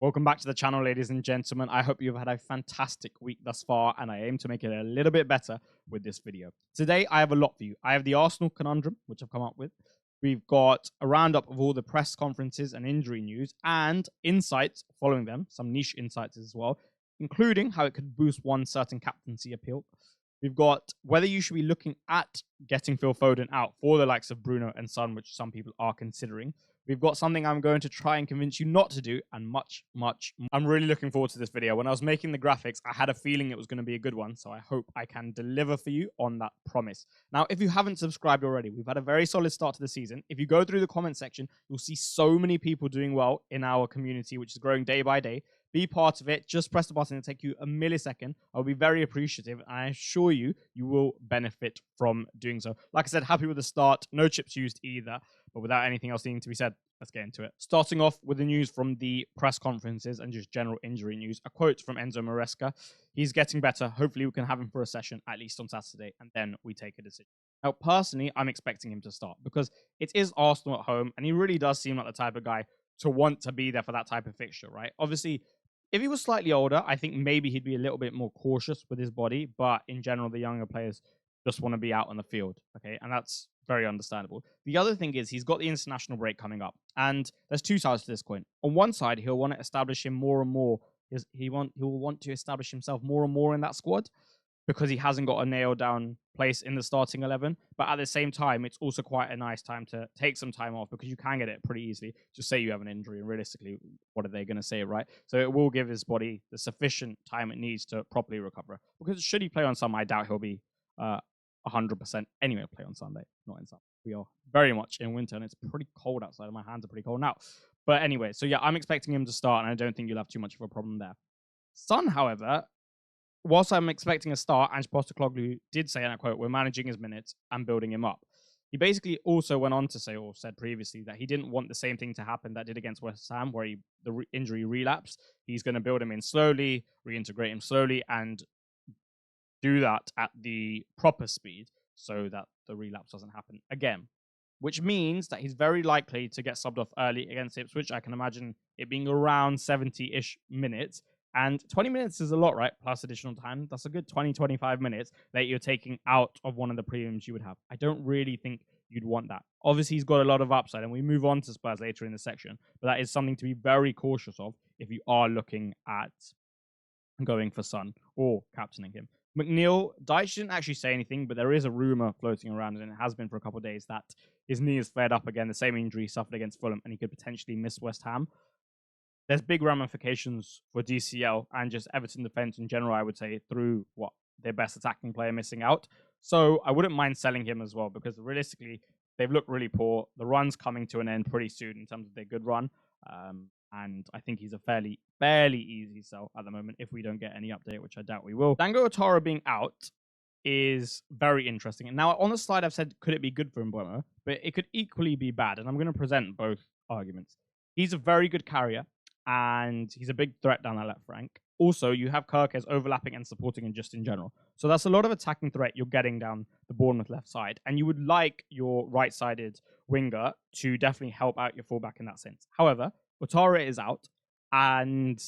Welcome back to the channel, ladies and gentlemen. I hope you've had a fantastic week thus far, and I aim to make it a little bit better with this video. Today, I have a lot for you. I have the Arsenal conundrum, which I've come up with. We've got a roundup of all the press conferences and injury news, and insights following them, some niche insights as well, including how it could boost one certain captaincy appeal. We've got whether you should be looking at getting Phil Foden out for the likes of Bruno and Son, which some people are considering. We've got something I'm going to try and convince you not to do, and much more. I'm really looking forward to this video. When I was making the graphics, I had a feeling it was going to be a good one, so I hope I can deliver for you on that promise. Now, if you haven't subscribed already, we've had a very solid start to the season. If you go through the comment section, you'll see so many people doing well in our community, which is growing day by day. Be part of it. Just press the button. It'll take you a millisecond. I'll be very appreciative, and I assure you, you will benefit from doing so. Like I said, happy with the start. No chips used either. But without anything else needing to be said, let's get into it. Starting off with the news from the press conferences and just general injury news. A quote from Enzo Maresca. He's getting better. Hopefully we can have him for a session, at least on Saturday, and then we take a decision. Now, personally, I'm expecting him to start because it is Arsenal at home, and he really does seem like the type of guy to want to be there for that type of fixture, right? Obviously, if he was slightly older, I think maybe he'd be a little bit more cautious with his body. But in general, the younger players just want to be out on the field, okay? And that's very understandable. The other thing is he's got the international break coming up. And there's two sides to this coin. On one side, he'll want to establish him more and more. He will want to establish himself more and more in that squad because he hasn't got a nailed down place in the starting 11. But at the same time, it's also quite a nice time to take some time off because you can get it pretty easily. Just say you have an injury, and realistically, what are they going to say, right? So it will give his body the sufficient time it needs to properly recover. Because should he play on Sunday, I doubt he'll be 100% anyway play on Sunday, not in Sunday. We are very much in winter, and it's pretty cold outside, and my hands are pretty cold now. But anyway, so yeah, I'm expecting him to start, and I don't think you'll have too much of a problem there. Son, however, whilst I'm expecting a start, Ange Postecoglou did say, and I quote, "We're managing his minutes and building him up." He basically also went on to say, or said previously, that he didn't want the same thing to happen that did against West Ham, where the injury relapsed. He's going to build him in slowly, reintegrate him slowly, and do that at the proper speed so that the relapse doesn't happen again. Which means that he's very likely to get subbed off early against Ipswich. I can imagine it being around 70-ish minutes. And 20 minutes is a lot, right? Plus additional time. That's a good 20-25 minutes that you're taking out of one of the premiums you would have. I don't really think you'd want that. Obviously, he's got a lot of upside, and we move on to Spurs later in the section. But that is something to be very cautious of if you are looking at going for Son or captaining him. McNeil, Dyche didn't actually say anything, but there is a rumor floating around, and it has been for a couple of days, that his knee is flared up again, the same injury he suffered against Fulham, and he could potentially miss West Ham. There's big ramifications for DCL and just Everton defense in general, I would say, through what their best attacking player missing out. So I wouldn't mind selling him as well, because realistically, they've looked really poor. The run's coming to an end pretty soon in terms of their good run. And I think he's a fairly easy sell at the moment if we don't get any update, which I doubt we will. Dango Ouattara being out is very interesting. And now on the slide, I've said, could it be good for Mbeumo? But it could equally be bad. And I'm going to present both arguments. He's a very good carrier, and he's a big threat down that left flank. Also, you have Kirkes overlapping and supporting him just in general. So that's a lot of attacking threat you're getting down the Bournemouth left side. And you would like your right-sided winger to definitely help out your fullback in that sense. However, Ouattara is out, and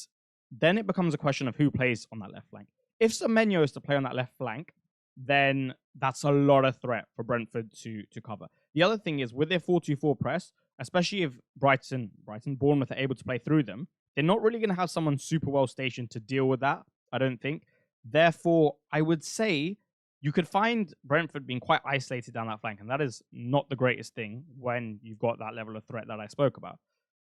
then it becomes a question of who plays on that left flank. If Semenyo is to play on that left flank, then that's a lot of threat for Brentford to cover. The other thing is, with their 4-2-4 press, especially if Bournemouth are able to play through them, they're not really going to have someone super well stationed to deal with that, I don't think. Therefore, I would say you could find Brentford being quite isolated down that flank, and that is not the greatest thing when you've got that level of threat that I spoke about.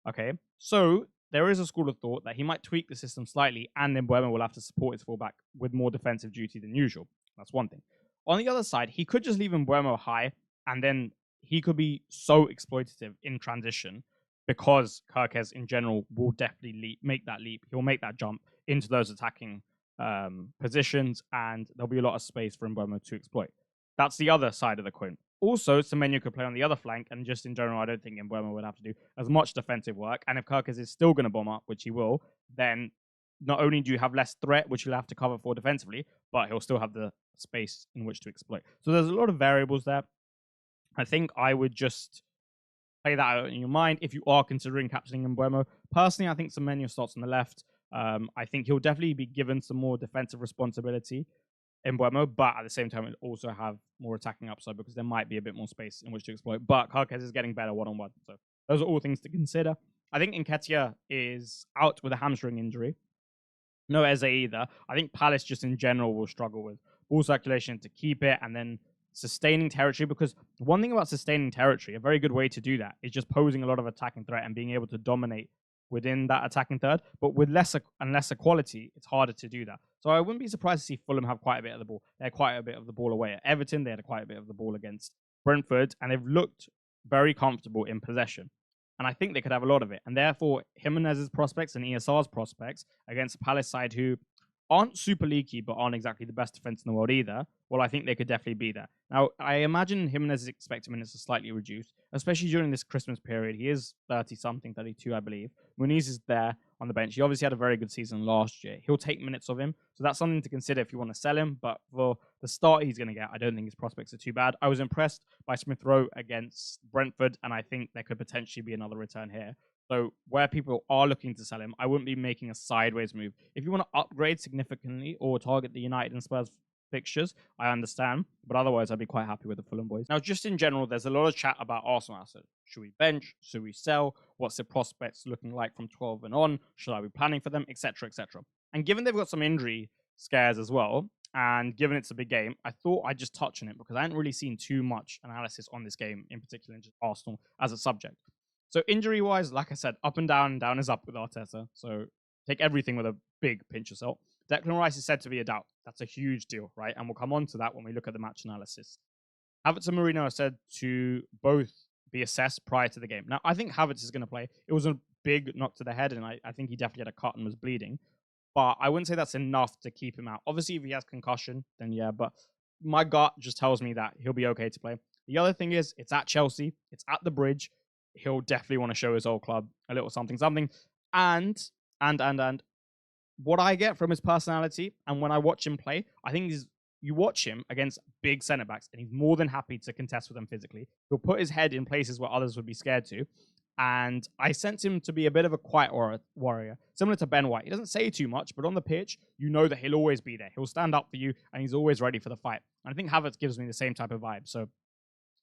Okay, so there is a school of thought that he might tweak the system slightly, and then Mbeumo will have to support his fullback with more defensive duty than usual. That's one thing. On the other side, he could just leave Mbeumo high, and then he could be so exploitative in transition because Kirkes in general will definitely make that leap. He'll make that jump into those attacking positions, and there'll be a lot of space for Mbeumo to exploit. That's the other side of the coin. Also, Semenyo could play on the other flank, and just in general, I don't think Mbeumo would have to do as much defensive work. And if Kirkes is still going to bomb up, which he will, then not only do you have less threat, which he'll have to cover for defensively, but he'll still have the space in which to exploit. So there's a lot of variables there. I think I would just play that out in your mind if you are considering captaining Mbeumo. Personally, I think Semenyo starts on the left. I think he'll definitely be given some more defensive responsibility in Mbeumo, but at the same time, it'll also have more attacking upside because there might be a bit more space in which to exploit. But Carquez is getting better one-on-one. So those are all things to consider. I think Nketiah is out with a hamstring injury. No Eze either. I think Palace just in general will struggle with ball circulation to keep it and then sustaining territory, because one thing about sustaining territory, a very good way to do that is just posing a lot of attacking threat and being able to dominate within that attacking third. But with lesser quality, it's harder to do that. So I wouldn't be surprised to see Fulham have quite a bit of the ball. They had quite a bit of the ball away at Everton. They had quite a bit of the ball against Brentford, and they've looked very comfortable in possession. And I think they could have a lot of it. And therefore, Jimenez's prospects and ESR's prospects against a Palace side who aren't super leaky, but aren't exactly the best defense in the world either, well, I think they could definitely be there. Now, I imagine Jimenez's expected minutes are slightly reduced, especially during this Christmas period. He is 30-something, 32, I believe. Muniz is there on the bench. He obviously had a very good season last year. He'll take minutes of him, so that's something to consider if you want to sell him. But for the start he's going to get, I don't think his prospects are too bad. I was impressed by Smith Rowe against Brentford, and I think there could potentially be another return here. So where people are looking to sell him, I wouldn't be making a sideways move. If you want to upgrade significantly or target the United and Spurs fixtures, I understand. But otherwise, I'd be quite happy with the Fulham boys. Now, just in general, there's a lot of chat about Arsenal assets. Should we bench? Should we sell? What's the prospects looking like from 12 and on? Should I be planning for them? Etc. etc. And given they've got some injury scares as well, and given it's a big game, I thought I'd just touch on it because I hadn't really seen too much analysis on this game, in particular, in just Arsenal as a subject. So injury-wise, like I said, up and down is up with Arteta. So take everything with a big pinch of salt. Declan Rice is said to be a doubt. That's a huge deal, right? And we'll come on to that when we look at the match analysis. Havertz and Mourinho are said to both be assessed prior to the game. Now, I think Havertz is going to play. It was a big knock to the head, and I think he definitely had a cut and was bleeding. But I wouldn't say that's enough to keep him out. Obviously, if he has concussion, then yeah. But my gut just tells me that he'll be okay to play. The other thing is, it's at Chelsea. It's at the Bridge. He'll definitely want to show his old club a little something. And what I get from his personality and when I watch him play, I think you watch him against big centre-backs and he's more than happy to contest with them physically. He'll put his head in places where others would be scared to. And I sense him to be a bit of a quiet warrior, similar to Ben White. He doesn't say too much, but on the pitch, you know that he'll always be there. He'll stand up for you and he's always ready for the fight. And I think Havertz gives me the same type of vibe. So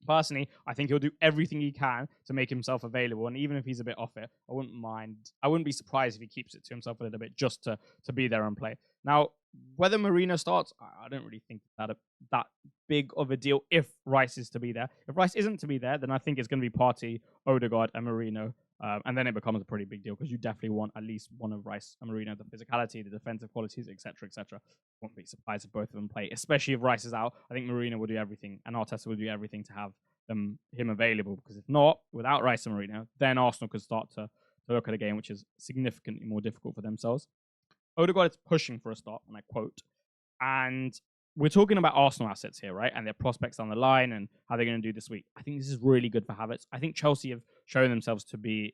personally, I think he'll do everything he can to make himself available. And even if he's a bit off it, I wouldn't mind. I wouldn't be surprised if he keeps it to himself a little bit just to be there and play. Now, whether Mourinho starts, I don't really think that big of a deal if Rice is to be there. If Rice isn't to be there, then I think it's going to be Partey, Odegaard, and Mourinho. And then it becomes a pretty big deal because you definitely want at least one of Rice and Mourinho, the physicality, the defensive qualities, etc., etc. Won't be surprised if both of them play, especially if Rice is out. I think Mourinho will do everything, and Arteta will do everything to have him available. Because if not, without Rice and Mourinho, then Arsenal could start to look at a game which is significantly more difficult for themselves. Odegaard is pushing for a start, and I quote. And we're talking about Arsenal assets here, right? And their prospects on the line and how they're going to do this week. I think this is really good for Havertz. I think Chelsea have shown themselves to be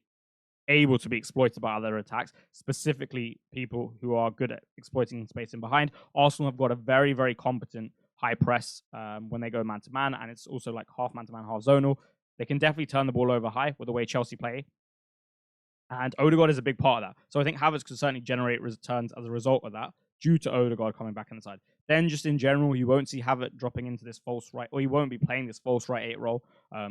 able to be exploited by other attacks, specifically people who are good at exploiting space in behind. Arsenal have got a very, very competent high press when they go man-to-man, and it's also like half man-to-man, half zonal. They can definitely turn the ball over high with the way Chelsea play. And Odegaard is a big part of that. So I think Havertz could certainly generate returns as a result of that due to Odegaard coming back on the side. Then just in general, you won't see Havertz dropping into this false right, or he won't be playing this false right 8 role.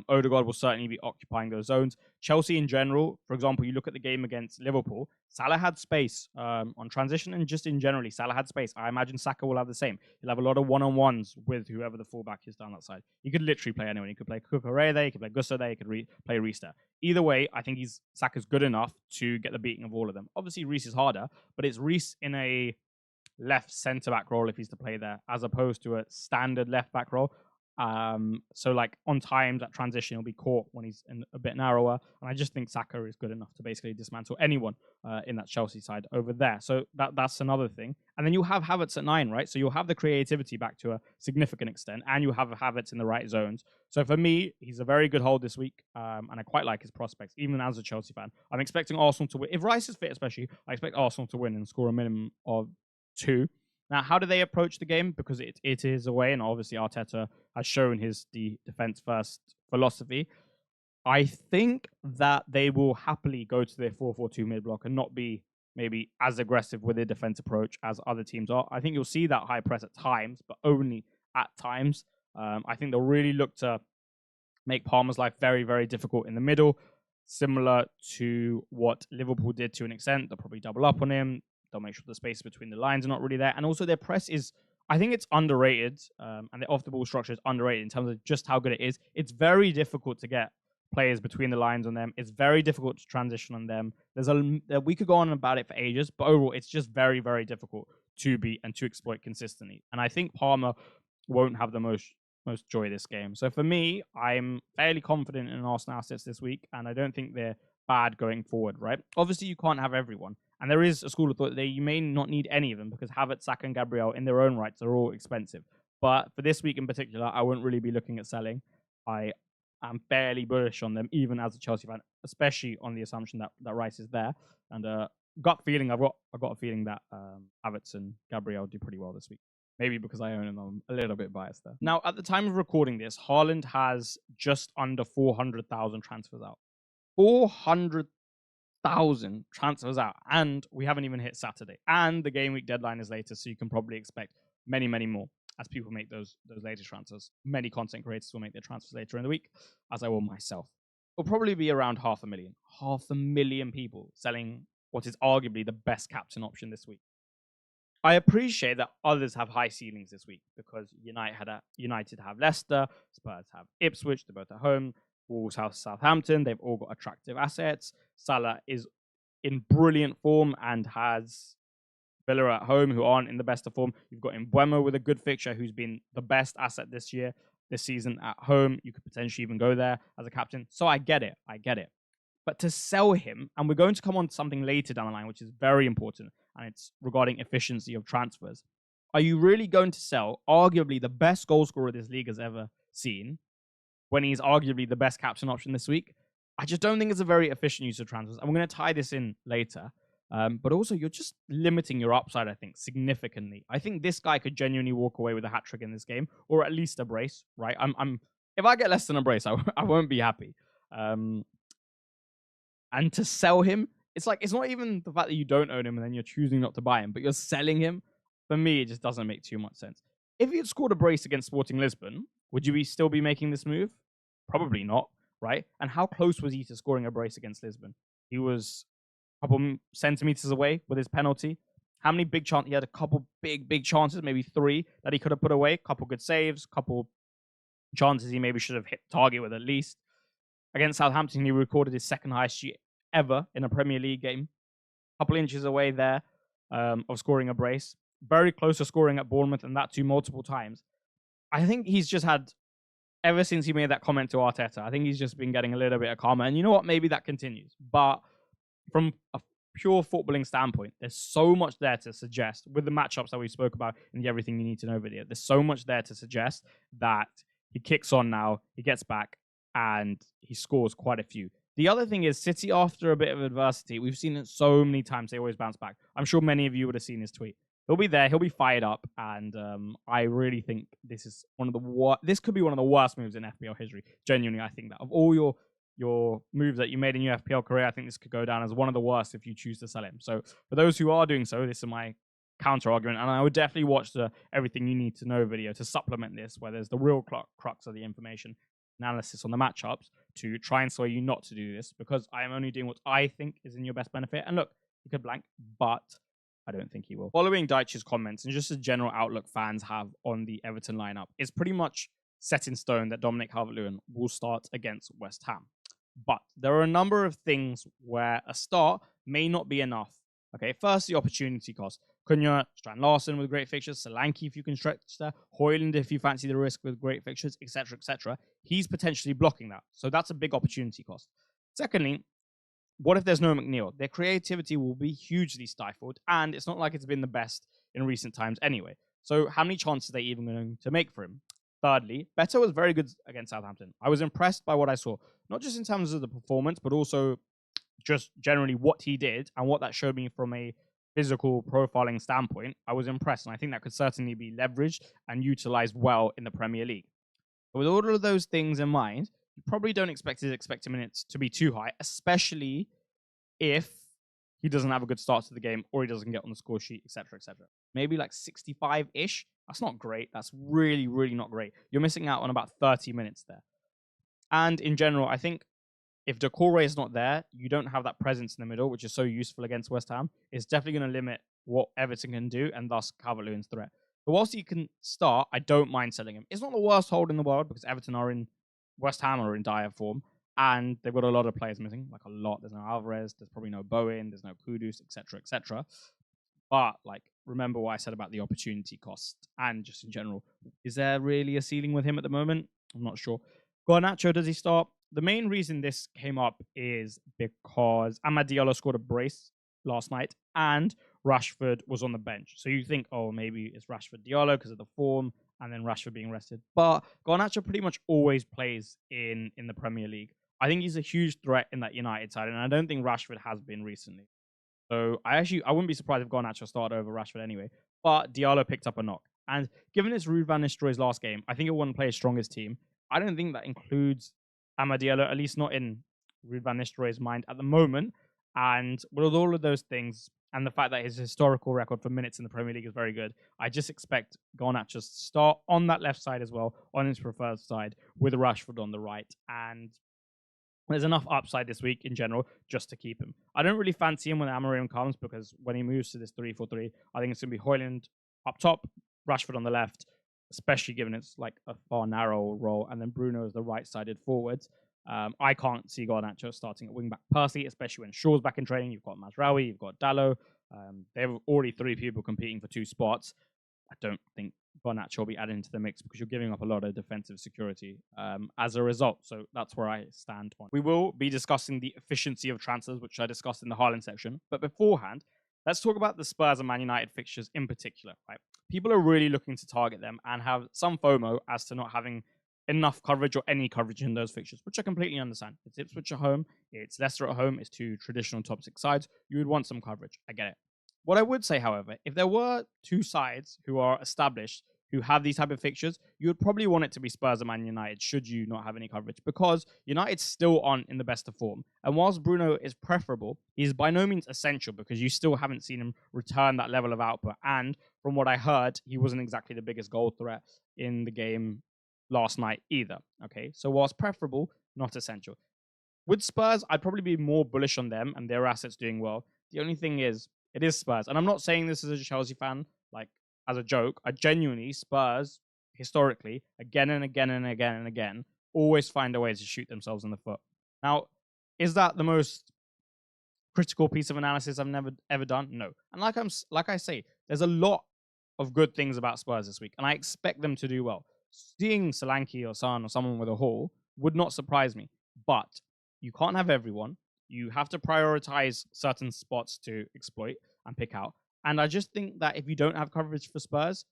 Odegaard will certainly be occupying those zones. Chelsea in general, for example, you look at the game against Liverpool, Salah had space on transition, and just in generally, Salah had space. I imagine Saka will have the same. He'll have a lot of one-on-ones with whoever the fullback is down that side. He could literally play anyone. He could play Cucurella there, he could play Gusto there, he could play Reece there. Either way, I think Saka's good enough to get the beating of all of them. Obviously, Reece is harder, but it's Reece in a left centre-back role if he's to play there, as opposed to a standard left-back role. So like on times that transition will be caught when he's a bit narrower, and I just think Saka is good enough to basically dismantle anyone in that Chelsea side over there. So that's another thing. And then you'll have Havertz at 9, right? So you'll have the creativity back to a significant extent, and you have Havertz in the right zones. So for me, he's a very good hold this week, and I quite like his prospects, even as a Chelsea fan. I'm expecting Arsenal to win. If Rice is fit especially, I expect Arsenal to win and score a minimum of 2. Now, how do they approach the game? Because it is away, and obviously Arteta has shown his defense-first philosophy. I think that they will happily go to their 4-4-2 mid block and not be maybe as aggressive with their defense approach as other teams are. I think you'll see that high press at times, but only at times. I think they'll really look to make Palmer's life very, very difficult in the middle, similar to what Liverpool did to an extent. They'll probably double up on him. They'll make sure the space between the lines are not really there. And also their press is, I think it's underrated, and the off-the-ball structure is underrated in terms of just how good it is. It's very difficult to get players between the lines on them. It's very difficult to transition on them. We could go on about it for ages, but overall, it's just very, very difficult to beat and to exploit consistently. And I think Palmer won't have the most joy this game. So for me, I'm fairly confident in Arsenal assets this week, and I don't think they're bad going forward, right? Obviously, you can't have everyone. And there is a school of thought that you may not need any of them because Havertz, Saka, and Gabriel in their own rights are all expensive. But for this week in particular, I wouldn't really be looking at selling. I am fairly bullish on them, even as a Chelsea fan, especially on the assumption that Rice is there. And gut feeling, I've got a feeling that Havertz and Gabriel do pretty well this week. Maybe because I own them, I'm a little bit biased there. Now, at the time of recording this, Haaland has just under 400,000 transfers out. 400,000 transfers out. And we haven't even hit Saturday. And the game week deadline is later, so you can probably expect many, many more as people make those later transfers. Many content creators will make their transfers later in the week, as I will myself. It'll probably be around 500,000. 500,000 people selling what is arguably the best captain option this week. I appreciate that others have high ceilings this week because United have Leicester, Spurs have Ipswich, they're both at home, Wolves have Southampton, they've all got attractive assets. Salah is in brilliant form and has Villa at home who aren't in the best of form. You've got Mbeumo with a good fixture who's been the best asset this season at home. You could potentially even go there as a captain. So I get it. But to sell him, and we're going to come on to something later down the line, which is very important, and it's regarding efficiency of transfers. Are you really going to sell arguably the best goal scorer this league has ever seen when he's arguably the best captain option this week? I just don't think it's a very efficient use of transfers. And we're going to tie this in later. But also, you're just limiting your upside, I think, significantly. I think this guy could genuinely walk away with a hat-trick in this game, or at least a brace, right? If I get less than a brace, I won't be happy. And to sell him, it's not even the fact that you don't own him and then you're choosing not to buy him, but you're selling him. For me, it just doesn't make too much sense. If you'd scored a brace against Sporting Lisbon, would you still be making this move? Probably not, right? And how close was he to scoring a brace against Lisbon? He was a couple centimeters away with his penalty. How many big chances? He had a couple big chances, maybe 3 that he could have put away. Couple good saves, couple chances he maybe should have hit target with at least. Against Southampton, he recorded his second highest sheet ever in a Premier League game. A couple inches away there of scoring a brace. Very close to scoring at Bournemouth, and that too multiple times. I think he's just had, ever since he made that comment to Arteta, I think he's just been getting a little bit of karma. And you know what? Maybe that continues. But from a pure footballing standpoint, there's so much there to suggest, with the matchups that we spoke about in the Everything You Need to Know video, there's so much there to suggest that he kicks on now, he gets back, and he scores quite a few. The other thing is, City, after a bit of adversity, we've seen it so many times, they always bounce back. I'm sure many of you would have seen his tweet. He'll be there, he'll be fired up, and I really think this is this could be one of the worst moves in FPL history. Genuinely, I think that of all your moves that you made in your FPL career, I think this could go down as one of the worst if you choose to sell him. So for those who are doing so, this is my counter argument, and I would definitely watch the Everything You Need to Know video to supplement this, where there's the real crux of the information analysis on the matchups to try and sway you not to do this, because I am only doing what I think is in your best benefit. And look, he could blank, but I don't think he will. Following Deitch's comments and just a general outlook fans have on the Everton lineup, it's pretty much set in stone that Dominic Calvert-Lewin will start against West Ham. But there are a number of things where a start may not be enough. Okay, first, the opportunity cost. Cunha, Strand Larson with great fixtures, Solanke if you can stretch there, Højlund if you fancy the risk with great fixtures, etc., etc. He's potentially blocking that. So that's a big opportunity cost. Secondly, what if there's no McNeil? Their creativity will be hugely stifled, and it's not like it's been the best in recent times anyway. So how many chances are they even going to make for him? Thirdly, Beto was very good against Southampton. I was impressed by what I saw, not just in terms of the performance, but also just generally what he did and what that showed me from a physical profiling standpoint. I was impressed, and I think that could certainly be leveraged and utilized well in the Premier League. But with all of those things in mind, you probably don't expect his expected minutes to be too high, especially if he doesn't have a good start to the game or he doesn't get on the score sheet, etc., etc. Maybe like 65-ish. That's not great. That's really, really not great. You're missing out on about 30 minutes there. And in general, I think if Decore is not there, you don't have that presence in the middle, which is so useful against West Ham. It's definitely going to limit what Everton can do and thus Calvert-Lewin's threat. But whilst you can start, I don't mind selling him. It's not the worst hold in the world because Everton are in West Ham are in dire form and they've got a lot of players missing, like a lot. There's no Alvarez, there's probably no Bowen, there's no Kudus, etc., etc. But like, remember what I said about the opportunity cost and just in general. Is there really a ceiling with him at the moment? I'm not sure. Garnacho, does he start? The main reason this came up is because Amad Diallo scored a brace last night and Rashford was on the bench. So you think, oh, maybe it's Rashford Diallo because of the form and then Rashford being rested. But Garnacho pretty much always plays in the Premier League. I think he's a huge threat in that United side, and I don't think Rashford has been recently. So I wouldn't be surprised if Garnacho started over Rashford anyway. But Diallo picked up a knock. And given it's Ruud van Nistelrooy's last game, I think it wouldn't play his strongest team. I don't think that includes Amad Diallo, at least not in Ruud van Nistelrooy's mind at the moment. And with all of those things, and the fact that his historical record for minutes in the Premier League is very good, I just expect Garnacho to start on that left side as well, on his preferred side, with Rashford on the right. And there's enough upside this week in general just to keep him. I don't really fancy him when Amorim comes because when he moves to this 3-4-3, I think it's going to be Haaland up top, Rashford on the left, especially given it's like a far narrow role, and then Bruno is the right-sided forward. I can't see Garnacho starting at wing-back personally, especially when Shaw's back in training. You've got Mazraoui, you've got Dallo. They have already 3 people competing for 2 spots. I don't think Garnacho will be added into the mix because you're giving up a lot of defensive security as a result. So that's where I stand on. We will be discussing the efficiency of transfers, which I discussed in the Haaland section. But beforehand, let's talk about the Spurs and Man United fixtures in particular. Right? People are really looking to target them and have some FOMO as to not having enough coverage or any coverage in those fixtures, which I completely understand. It's Ipswich at home, it's Leicester at home, it's 2 traditional top 6 sides. You would want some coverage. I get it. What I would say, however, if there were 2 sides who are established, who have these type of fixtures, you would probably want it to be Spurs and Man United should you not have any coverage, because United still aren't in the best of form. And whilst Bruno is preferable, he's by no means essential because you still haven't seen him return that level of output. And from what I heard, he wasn't exactly the biggest goal threat in the game last night either. Okay, so whilst preferable, not essential. With Spurs, I'd probably be more bullish on them and their assets doing well. The only thing is, it is Spurs. And I'm not saying this as a Chelsea fan, like, as a joke. I genuinely, Spurs, historically, again and again and again and again, always find a way to shoot themselves in the foot. Now, is that the most critical piece of analysis I've never, ever done? No. And like I say, there's a lot of good things about Spurs this week, and I expect them to do well. Seeing Solanke or Son or someone with a haul would not surprise me. But you can't have everyone. You have to prioritize certain spots to exploit and pick out. And I just think that if you don't have coverage for Spurs,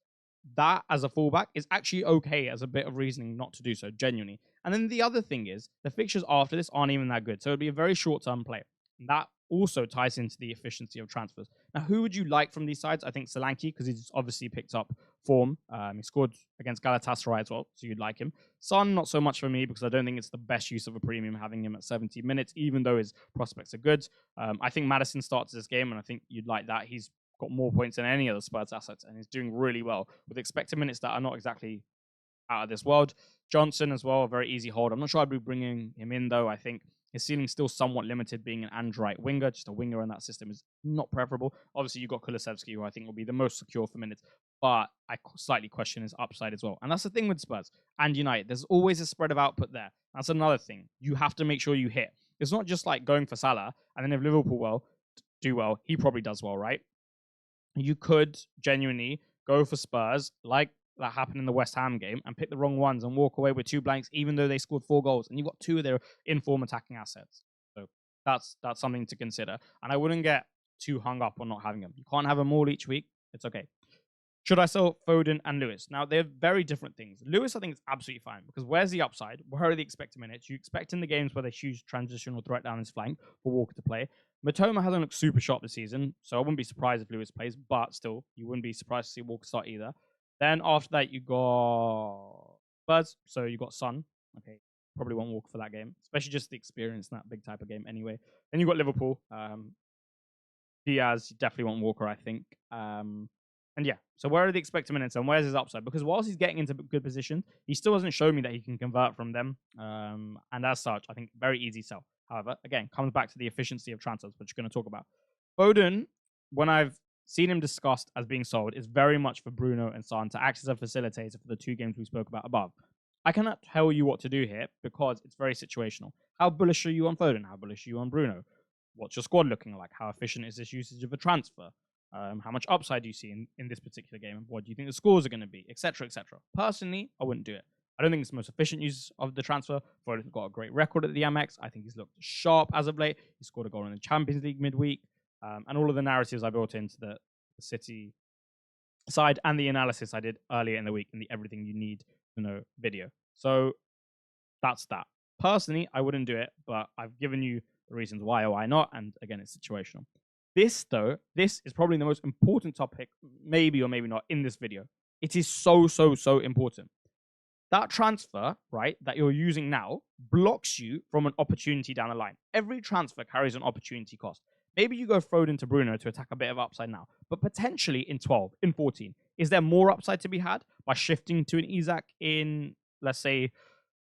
that as a fallback is actually okay as a bit of reasoning not to do so, genuinely. And then the other thing is, the fixtures after this aren't even that good. So it'd be a very short-term play. And that also ties into the efficiency of transfers. Now, who would you like from these sides? I think Solanke, because he's obviously picked up form. He scored against Galatasaray as well, so you'd like him. Son, not so much for me, because I don't think it's the best use of a premium having him at 70 minutes, even though his prospects are good. I think Maddison starts this game, and I think you'd like that. He's got more points than any other Spurs assets, and he's doing really well with expected minutes that are not exactly out of this world. Johnson as well, a very easy hold. I'm not sure I'd be bringing him in, though. I think his ceiling's still somewhat limited, being an Android winger. Just a winger in that system is not preferable. Obviously, you've got Kulusevski, who I think will be the most secure for minutes, but I slightly question his upside as well. And that's the thing with Spurs and United. There's always a spread of output there. That's another thing. You have to make sure you hit. It's not just like going for Salah, and then if Liverpool do well, he probably does well, right? You could genuinely go for Spurs, like that happened in the West Ham game, and pick the wrong ones and walk away with 2 blanks, even though they scored 4 goals. And you've got 2 of their in-form attacking assets. So that's something to consider. And I wouldn't get too hung up on not having them. You can't have them all each week. It's okay. Should I sell Foden and Lewis? Now, they're very different things. Lewis, I think, is absolutely fine, because where's the upside? Where are the expected minutes? You expect in the games where there's huge transitional threat down his flank for Walker to play. Matoma hasn't looked super sharp this season, so I wouldn't be surprised if Lewis plays, but still, you wouldn't be surprised to see Walker start either. Then after that, you got Spurs, so you got Son. Okay, probably won't walk for that game, especially just the experience in that big type of game anyway. Then you've got Liverpool. Diaz, you definitely want Walker, I think. And yeah, so where are the expected minutes and where's his upside? Because whilst he's getting into good positions, he still hasn't shown me that he can convert from them. And as such, I think very easy sell. However, again, comes back to the efficiency of transfers, which we're going to talk about. Foden, when I've seen him discussed as being sold, is very much for Bruno and Son to act as a facilitator for the two games we spoke about above. I cannot tell you what to do here because it's very situational. How bullish are you on Foden? How bullish are you on Bruno? What's your squad looking like? How efficient is this usage of a transfer? How much upside do you see in this particular game? What do you think the scores are going to be? Etc. etc. Personally, I wouldn't do it. I don't think it's the most efficient use of the transfer. Foden's got a great record at the Amex. I think he's looked sharp as of late. He scored a goal in the Champions League midweek. And all of the narratives I built into the City side and the analysis I did earlier in the week in the Everything You Need to Know video. So that's that. Personally, I wouldn't do it, but I've given you the reasons why or why not. And again, it's situational. This is probably the most important topic, maybe or maybe not, in this video. It is so important. That transfer, right, that you're using now blocks you from an opportunity down the line. Every transfer carries an opportunity cost. Maybe you go Foden to Bruno to attack a bit of upside now, but potentially in 12, in 14, is there more upside to be had by shifting to an Isak in, let's say,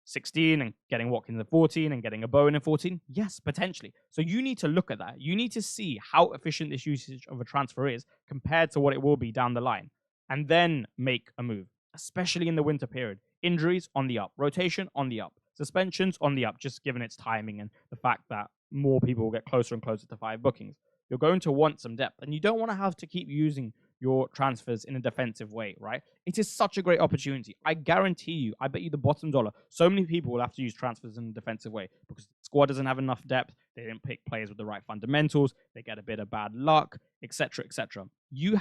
16 and getting Watkins at 14 and getting a Bowen at 14? Yes, potentially. So you need to look at that. You need to see how efficient this usage of a transfer is compared to what it will be down the line, and then make a move, especially in the winter period. Injuries on the up, rotation on the up, suspensions on the up, just given its timing and the fact that more people will get closer and closer to 5 bookings. You're going to want some depth, and you don't want to have to keep using your transfers in a defensive way, right? It is such a great opportunity. I guarantee you, I bet you the bottom dollar, so many people will have to use transfers in a defensive way because the squad doesn't have enough depth, they didn't pick players with the right fundamentals, they get a bit of bad luck, etc., etc. You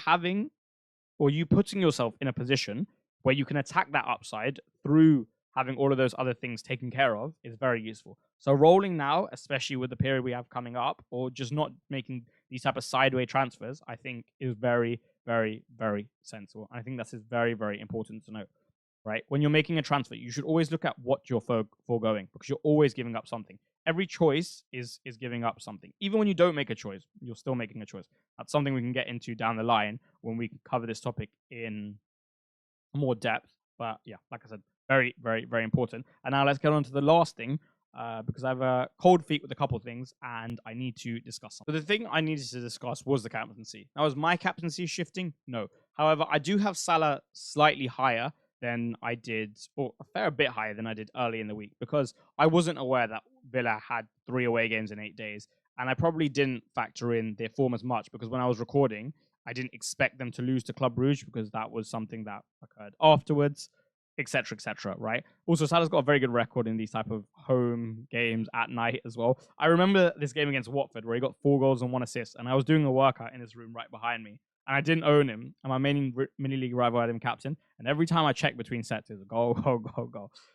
putting yourself in a position where you can attack that upside through having all of those other things taken care of is very useful. So rolling now, especially with the period we have coming up, or just not making these type of sideways transfers, I think is very sensible. And I think that is very important to note, right? When you're making a transfer, you should always look at what you're foregoing because you're always giving up something. Every choice is giving up something. Even when you don't make a choice, you're still making a choice. That's something we can get into down the line when we cover this topic in more depth. But yeah, like I said, very important. And now let's get on to the last thing, because I have a cold feet with a couple of things and I need to discuss something. So the thing I needed to discuss was the captaincy. Now, is my captaincy shifting? No. However, I do have Salah slightly higher than I did, or a fair bit higher than I did early in the week, because I wasn't aware that Villa had 3 away games in 8 days. And I probably didn't factor in their form as much because when I was recording, I didn't expect them to lose to Club Brugge because that was something that occurred afterwards, etc., right? Also, Salah's got a very good record in these type of home games at night as well. I remember this game against Watford where he got 4 goals and 1 assist, and I was doing a workout in his room right behind me, and I didn't own him, and my mini league rival had him captain, and every time I checked between sets, it was goal.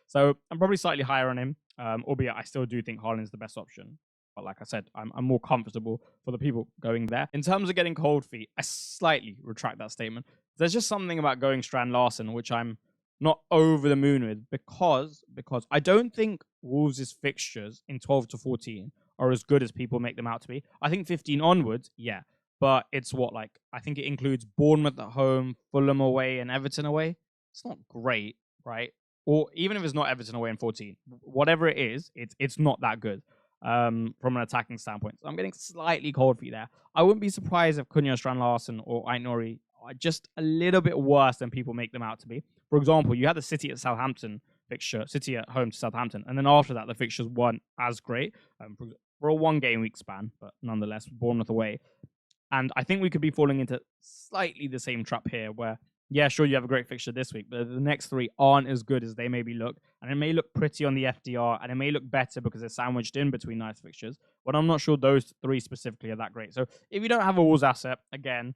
So I'm probably slightly higher on him, albeit I still do think Haaland's the best option. But like I said, I'm more comfortable for the people going there. In terms of getting cold feet, I slightly retract that statement. There's just something about going Strand Larsen, which I'm not over the moon with, because I don't think Wolves' fixtures in 12 to 14 are as good as people make them out to be. I think 15 onwards, yeah. But it's I think it includes Bournemouth at home, Fulham away, and Everton away. It's not great, right? Or even if it's not Everton away in 14, whatever it is, it's not that good. From an attacking standpoint. So I'm getting slightly cold feet there. I wouldn't be surprised if Cunha, Strand Larsen, or Aït-Nouri are just a little bit worse than people make them out to be. For example, you had the City at Southampton fixture, City at home to Southampton, and then after that, the fixtures weren't as great for a 1-game week span, but nonetheless, Bournemouth away. And I think we could be falling into slightly the same trap here where, yeah, sure, you have a great fixture this week, but the next 3 aren't as good as they maybe look. And it may look pretty on the FDR, and it may look better because they're sandwiched in between nice fixtures. But I'm not sure those 3 specifically are that great. So if you don't have a Wolves asset, again,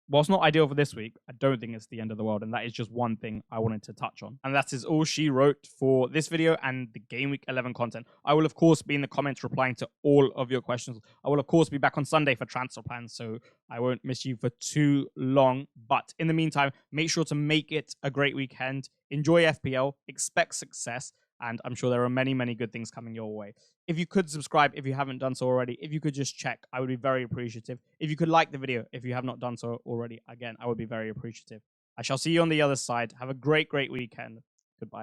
whilst not ideal for this week, I don't think it's the end of the world. And that is just one thing I wanted to touch on. And that is all she wrote for this video and the Game Week 11 content. I will, of course, be in the comments replying to all of your questions. I will, of course, be back on Sunday for transfer plans, so I won't miss you for too long. But in the meantime, make sure to make it a great weekend. Enjoy FPL, expect success, And I'm sure there are many, many good things coming your way. If you could subscribe, if you haven't done so already, if you could just check, I would be very appreciative. If you could like the video, if you have not done so already, again, I would be very appreciative. I shall see you on the other side. Have a great, great weekend.